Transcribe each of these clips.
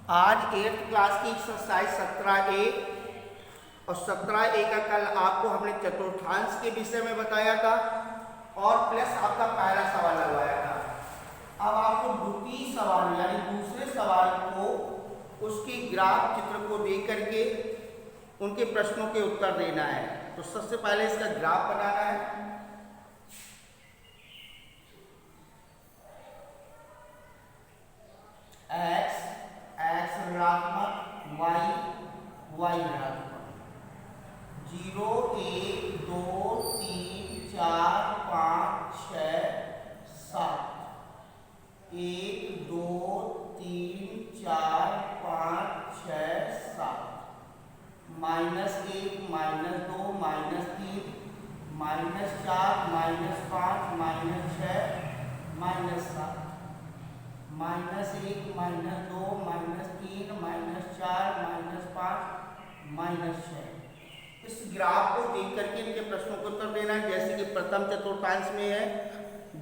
आज 8th class की exercise 17A और 17A का कल आपको हमने चतुर्थांश के विषय में बताया था और प्लस आपका पहला सवाल लगवाया था। अब आपको द्वितीय सवाल यानी दूसरे सवाल को उसके ग्राफ चित्र को देख करके उनके प्रश्नों के उत्तर देना है। तो सबसे पहले इसका ग्राफ बनाना है। x ऋणात्मक, y ऋणात्मक, 0 1 2 3 4 5 6 7, 1 2 3 4 5 6 7, -1 -2 -3 -4 -5 -6 -7, -1 -2 -3 -4 -5 -6। इस ग्राफ को देख करके इनके प्रश्नों को उत्तर देना है। जैसे कि प्रथम चतुर्थांश में है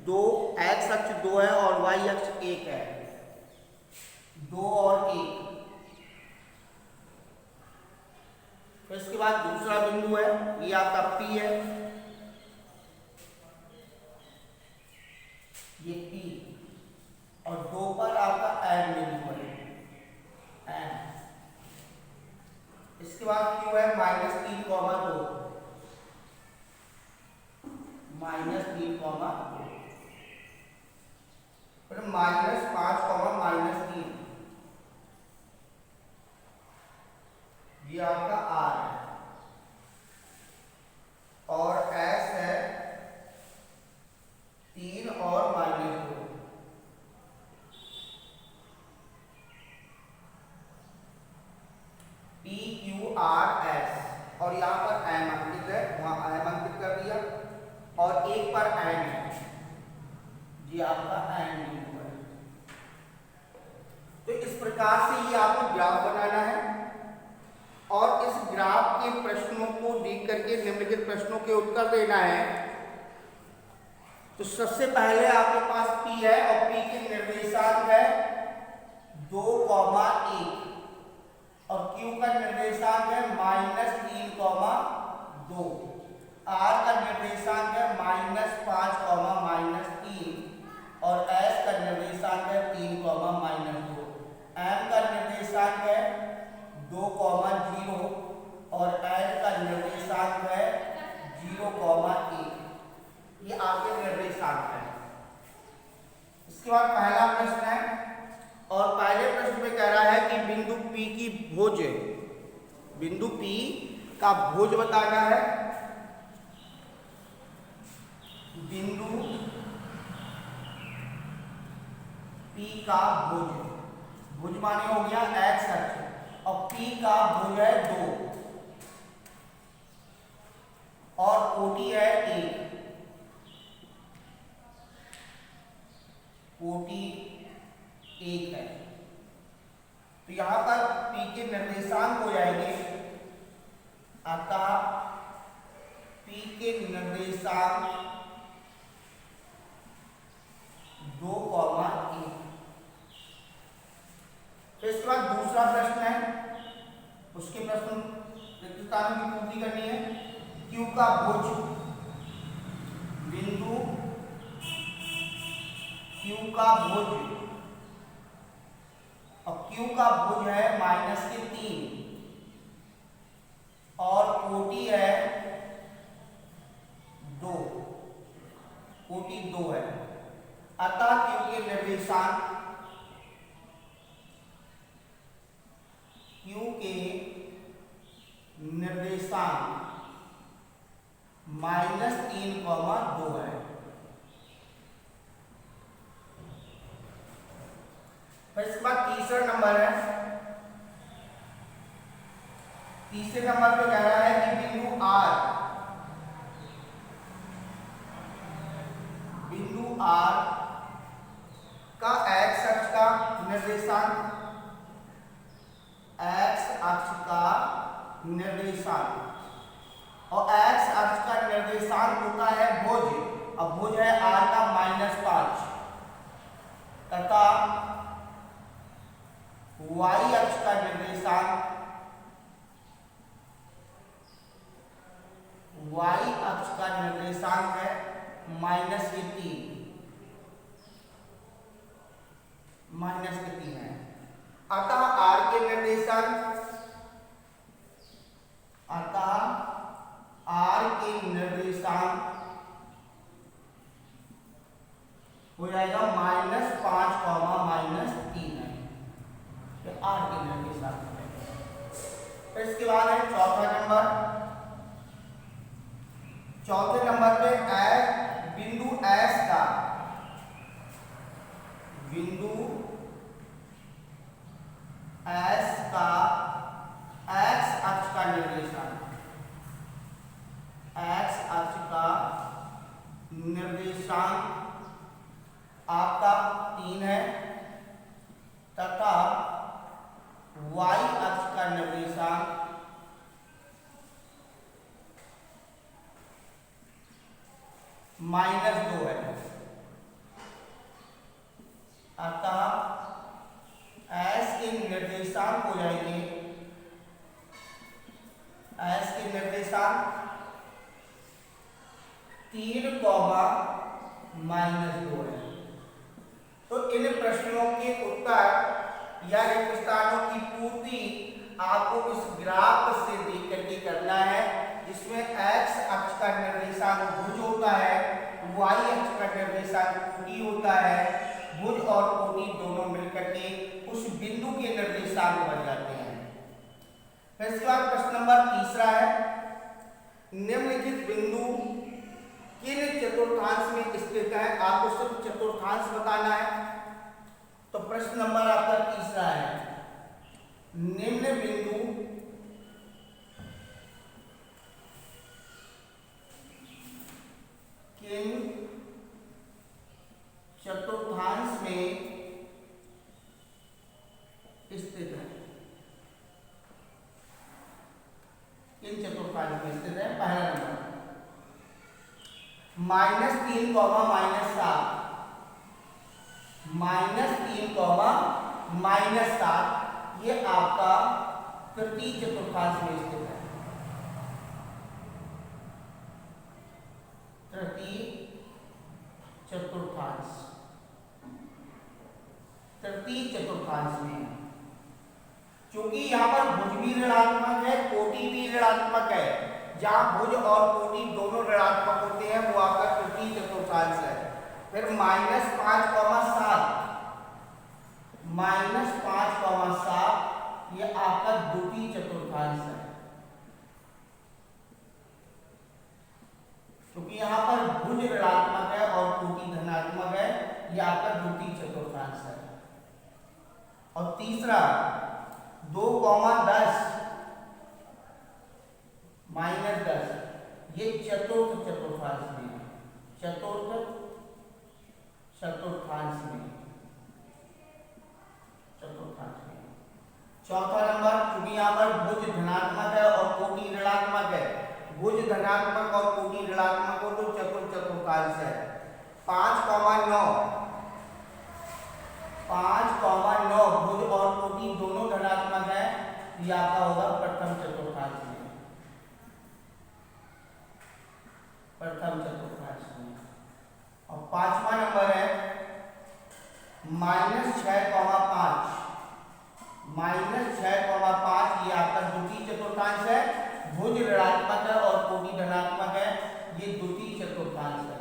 2, x अक्ष 2 है और y अक्ष 1 है, 2 और 1। फिर इसके बाद दूसरा बिंदु है, ये आपका P है, ये P और 2 पर आपका M बिंदु है, M। इसके बाद Q है -3, 2 -3, 2 फिर -5, -3, ये आपका R है और S है 3 और -2। P Q R S और यहाँ पर M अंकित है, वहाँ M अंकित कर दिया और एक पर N है, जी आपका N बिंदु है। तो इस प्रकार से ये आपको ग्राफ बनाना है और इस ग्राफ के प्रश्नों को देख करके निम्नलिखित प्रश्नों के उत्तर देना है। तो सबसे पहले आपके पास P है और P के निर्देशांक है 2, 1 और Q का निर्देशांक है -3, 2। R का निर्देशांक है -5, -3 और S का निर्देशांक है 3, -2। M का निर्देशांक है 2, 0 और N का निर्देशांक है 0, 1। ये आपके निर्देशांक है। इसके बाद पहला प्रश्न है और पहले प्रश्न में कह रहा है कि बिंदु P की भुज, बिंदु P का भुज बताना है। बिंदु P का भुज, भुज माने हो गया x अक्ष और P का भुज है 2 और कोटि है 1, कोटि 1 है। तो यहां पर P के निर्देशांक हो जाएंगे, अतः P के निर्देशांक 2, 1। तो इसके बाद दूसरा प्रश्न है, उसके प्रश्न रिक्तस्थानों की पूर्ति करनी है। Q का भुज, बिंदु Q का भुज और Q का भुज है -3 और कोटि है 2, कोटि 2 है। अतः Q के निर्देशांक, Q के निर्देशांक -3, 2 है। फिर इसके बाद तीसरा नंबर है। तीसरे नंबर पे कह रहा है कि बिंदु R का x अक्ष का निर्देशांक, x अक्ष का निर्देशांक और x अक्ष का निर्देशांक होता है भुज, और भुज है R का -5 तथा y अक्ष का निर्देशांक है -3 है। अतः r के निर्देशांक हो जाएगा -5, -3 है, तो r के निर्देशांक। फिर इसके बाद है चौथे नंबर पे बिंदु S का x अक्ष का निर्देशांक आपका 3 है तथा y अक्ष का निर्देशांक -2 है। अतः S के निर्देशांक हो जाएंगे, S के निर्देशांक 3, -2 है। तो इन प्रश्नों के उत्तर या रिक्त स्थानों की पूर्ति आपको इस ग्राफ से देख करके करना है, जिसमें x अक्ष का निर्देशांक भुज होता है, y अक्ष का निर्देशांक कोटि होता है। भुज और कोटि दोनों मिलकर के उस बिंदु के निर्देशांक बन जाते हैं। फिर इसके बाद प्रश्न नंबर 3 है, निम्नलिखित बिंदु किन चतुर्थांश में स्थित है? आपको सिर्फ चतुर्थांश बताना है। तो प्रश्न नंबर आपका 3 है, निम्न बिंदु किन चतुर्थांश में स्थित है? किन चतुर्थांश में स्थित है? पहला नंबर -3, -7, -3, -7 ये आपका तृतीय चतुर्थांश में स्थित है। तृतीय चतुर्थांश में, क्योंकि यहाँ पर भुज भी ऋणात्मक है, कोटि भी ऋणात्मक है। जहां भुज और कोटि दोनों ऋणात्मक होते हैं वो आपका तृतीय चतुर्थांश है। फिर -5, 7 ये आपका द्वितीय चतुर्थांश है, क्योंकि यहाँ पर भुज ऋणात्मक है और कोटि धनात्मक है, ये आपका द्वितीय चतुर्थांश है। और तीसरा 2, 10, -10 ये चतुर्थ चतुर्थांश में, चौथा नंबर, क्योंकि यहाँ पर भुज धनात्मक है और कोटि ऋणात्मक है, भुज धनात्मक और कोटि ऋणात्मक हो तो चतुर्थ चतुर्थांश है। 5, 9 भुज और कोटि दोनों धनात्मक है, ये आपका होगा प्रथम चतुर्थांश में। और 5वां नंबर है -6,5 ये आपका द्वितीय चतुर्थांश है। भुज ऋणात्मक है और कोटि धनात्मक है, ये द्वितीय चतुर्थांश है।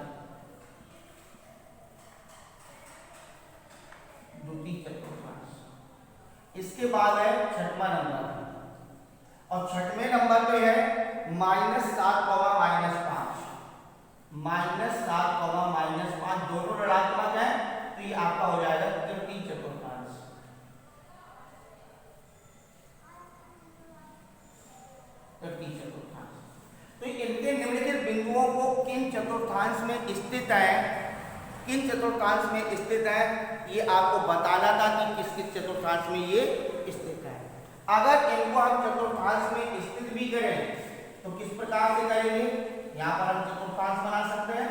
इसके बाद है 6वां नंबर, और 6वें नंबर पे है -7, -5 दोनों ऋणात्मक है, तो ये आपका हो जाएगा तृतीय चतुर्थांश। तो इनके निम्नलिखित बिंदुओं को किन चतुर्थांश में स्थित है, ये आपको बताना था कि किस किस चतुर्थांश में ये स्थित है। अगर इनको हम चतुर्थांश में स्थित भी करें तो किस प्रकार से करेंगे? यहाँ पर हम चतुर्थांश बना सकते हैं।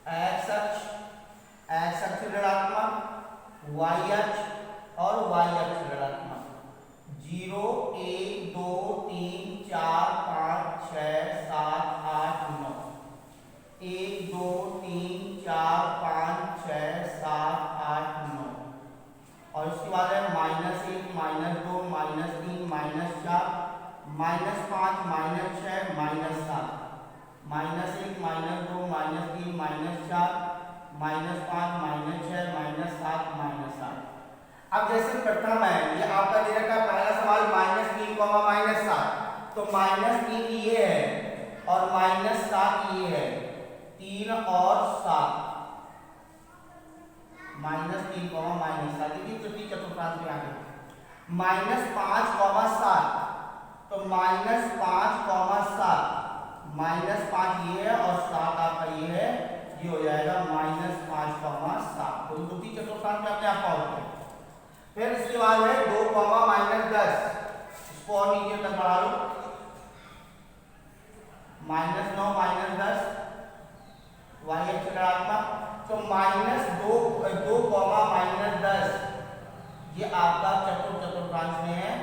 x अक्ष -4 -5 -6 -7 -8। अब जैसे प्रथम है, ये आपका दे रखा है पहला सवाल -3, -7, तो -3 ये है और -7 ये है, 3 और 7, -3, -7, देखिए तृतीय चतुर्थांश में आ गया। -5, 7, तो -5, -7, -5 ये है और 7 आपका ये है, ये हो जाएगा -5, 7, तो द्वितीय चतुर्थांश में अपने आप होता है। फिर इसके बाद है 2, -10, इसको और नीचे तक बढ़ा लो, -9, -10, y अक्ष ऋणात्मक, तो -2, 2, -10 ये आपका चतुर्थांश में है,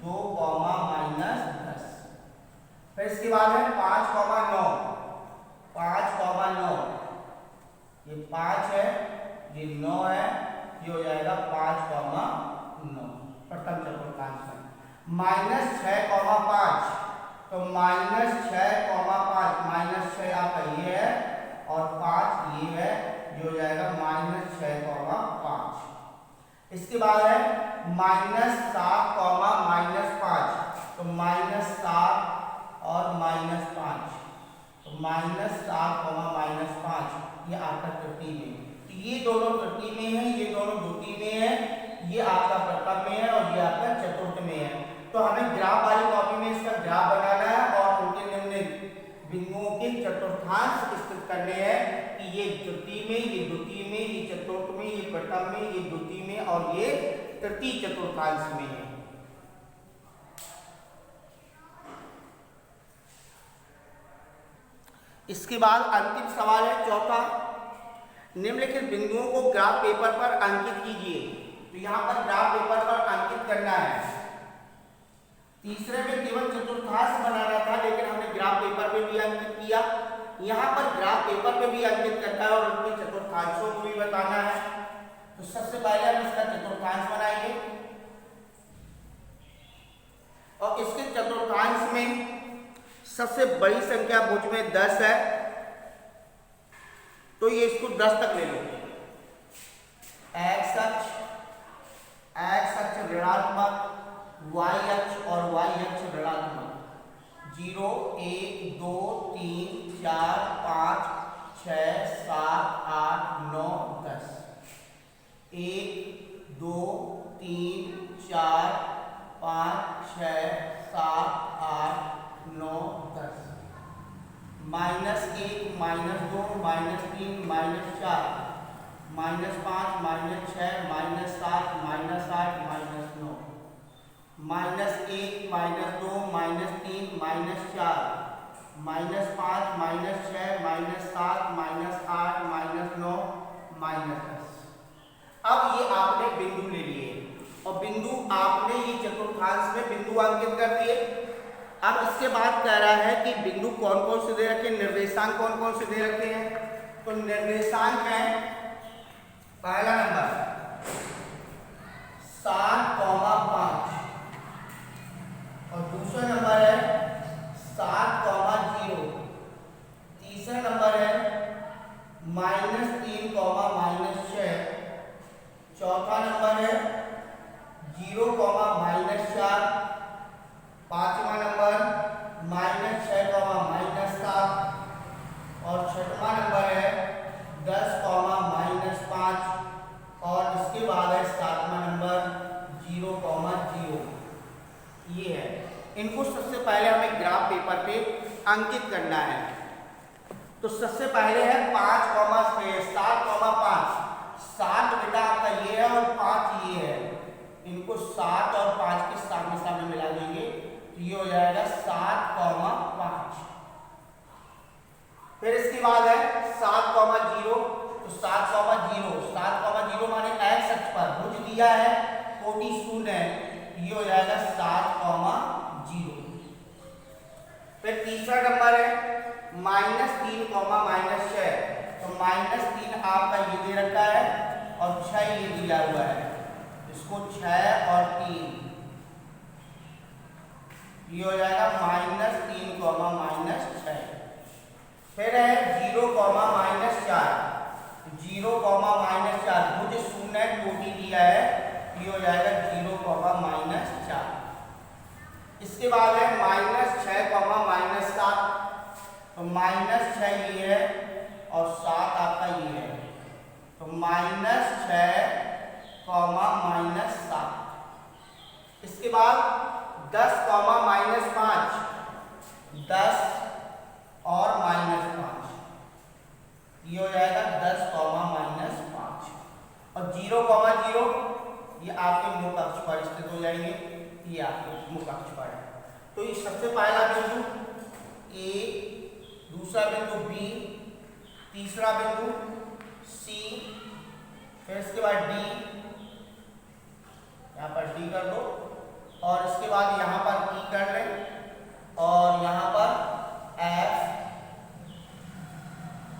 2, -10। फिर इसके बाद है 5, 9, 5, 9, ये 5 है, ये 9 है, ये हो जाएगा 5, 9 प्रथम चतुर्थांश में। -6, 5, तो -6, 5, -6 आपका ये है और 5 ये है, ये हो जाएगा -6, 5। इसके बाद है -7, -5, तो -7 और -5, तो -7, -5 ये आपका तृतीय में, तो ये दोनों तृतीय में है, ये दोनों द्वितीय में है, ये आपका प्रथम में है और ये आपका चतुर्थ में है। तो हमें ग्राफ वाली कॉपी में इसका ग्राफ बनाना है और उनके निम्नलिखित बिंदुओं के चतुर्थांश स्थित करने हैं कि ये तृतीय में, ये द्वितीय में, ये चतुर्थ में, ये प्रथम में, ये द्वितीय में और ये तृतीय चतुर्थांश में है। इसके बाद अंतिम सवाल है चौथा, निम्नलिखित बिंदुओं को ग्राफ पेपर पर अंकित कीजिए। तो यहाँ पर ग्राफ पेपर पर अंकित करना है। तीसरे में केवल चतुर्थांश बनाना था, लेकिन हमने ग्राफ पेपर पे भी अंकित किया। यहाँ पर ग्राफ पेपर पे भी अंकित करना है और उनके चतुर्थांशों को भी बताना है। तो सबसे पहले हम इसका चतुर्थांश बनाएंगे और इसके चतुर्थांश में सबसे बड़ी संख्या भुज में 10 है, तो ये इसको 10 तक ले लो। x अक्ष ऋणात्मक, y अक्ष और y अक्ष ऋणात्मक, 0, 1, 2, 3, 4, 5, 6, 7, 8, 9, 10, 1, 2, 3, 4, 5, 6, 7, 8, 9, 10, -1, -2, -3, -4, -5, -6, -8, -9, -1, -2, -3, -4, -5, -6, -7, -8, -9, -10। अब ये आपने बिंदु ले लिए और बिंदु आपने ये चतुर्थांश में बिंदु अंकित कर दिए। अब इसके बाद कह रहा है कि बिंदु कौन कौन से दे रखे, निर्देशांक कौन कौन से दे रखे हैं। तो निर्देशांक है पहला नंबर 7, 5 और दूसरा नंबर है 7, 0। तीसरा नंबर है -3, -6। चौथा नंबर है 0, -4। पांचवा नंबर -6, -7 और छठवां नंबर है 10, -5 और इसके बाद है सातवां नंबर 0, 0। ये है, इनको सबसे पहले हमें ग्राफ पेपर पे अंकित करना है। तो सबसे पहले है 7, 5। 7 बेटा आपका ये है और 5 ये है, इनको 7 और 5 के सामने सामने मिला देंगे, तो ये हो जाएगा 7, 5। फिर इसके बाद है 7, 0। तो 7, 0 माने x अक्ष पर भुज दिया है, कोटि शून्य है, ये हो जाएगा 7, 0। फिर तीसरा नंबर है -3, -6। तो -3 आपका ये दे रखा है और 6 ये दिया हुआ है, इसको 6 और 3, ये हो जाएगा -3, -6। फिर है 0, -4, 0, -4, मुझे शून्य कोटि दिया है, ये हो जाएगा 0, -4। इसके बाद है -6, -7, तो -6 ये है और 7 आपका ये है, तो -6, -7। इसके बाद 10, -5, 10 और -5, ये हो जाएगा 10, -5। और 0, 0 ये आपके मुख अक्ष पर स्थित हो जाएंगे, ये आपके मुख अक्ष पर है। तो ये सबसे पहला बिंदु ए, दूसरा बिंदु बी, तीसरा बिंदु सी, फिर इसके बाद डी, यहाँ पर डी कर दो, और इसके बाद यहाँ पर ई कर लें, और यहाँ पर एफ,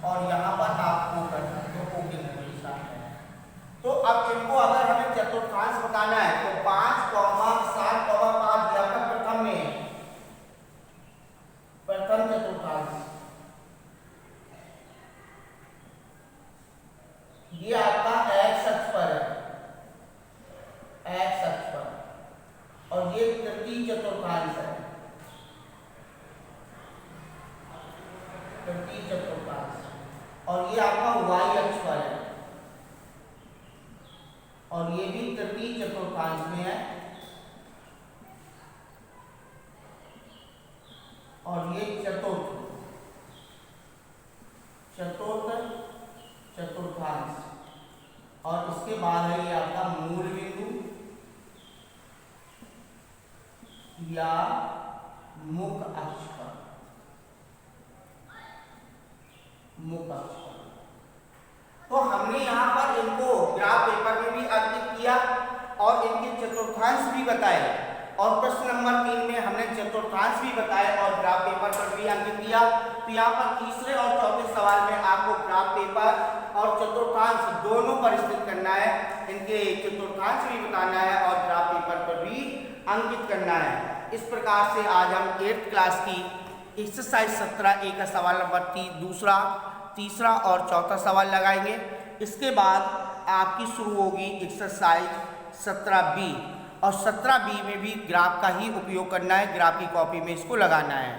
और यहाँ पर आप ओ कर सकते हो, ओ के नंबर साथ है। तो अब इनको अगर हमें चतुर्थांश बताना है तो 5, 7, 5 ये आपका प्रथम में है, प्रथम चतुर्थांश, ये आपका एक्स अक्ष पर है, एक्स अक्ष पर, और ये तृतीय चतुर्थांश है, तृतीय चतुर्थांश, और ये आपका वाई अक्ष पर है, और ये भी तृतीय चतुर्थांश में है, और ये चतुर्थ चतुर्थांश, और इसके बाद है ये आपका मूल बिंदु या मुख अक्ष पर, मुख अक्ष पर। तो हमने यहाँ पर इनको ग्राफ पेपर में भी अंकित किया और इनके चतुर्थांश भी बताए, और प्रश्न नंबर 3 में हमने चतुर्थांश भी बताए और ग्राफ पेपर पर भी अंकित किया। तो यहाँ पर तीसरे और चौथे सवाल में आपको ग्राफ पेपर और चतुर्थांश दोनों पर स्थित करना है, इनके चतुर्थांश भी बताना है और ग्राफ पेपर पर भी अंकित करना है। इस प्रकार से आज हम 8th क्लास की एक्सरसाइज 17A का सवाल नंबर दूसरा, तीसरा और चौथा सवाल लगाएंगे। इसके बाद आपकी शुरू होगी एक्सरसाइज 17B, और 17B में भी ग्राफ का ही उपयोग करना है, ग्राफ की कॉपी में इसको लगाना है।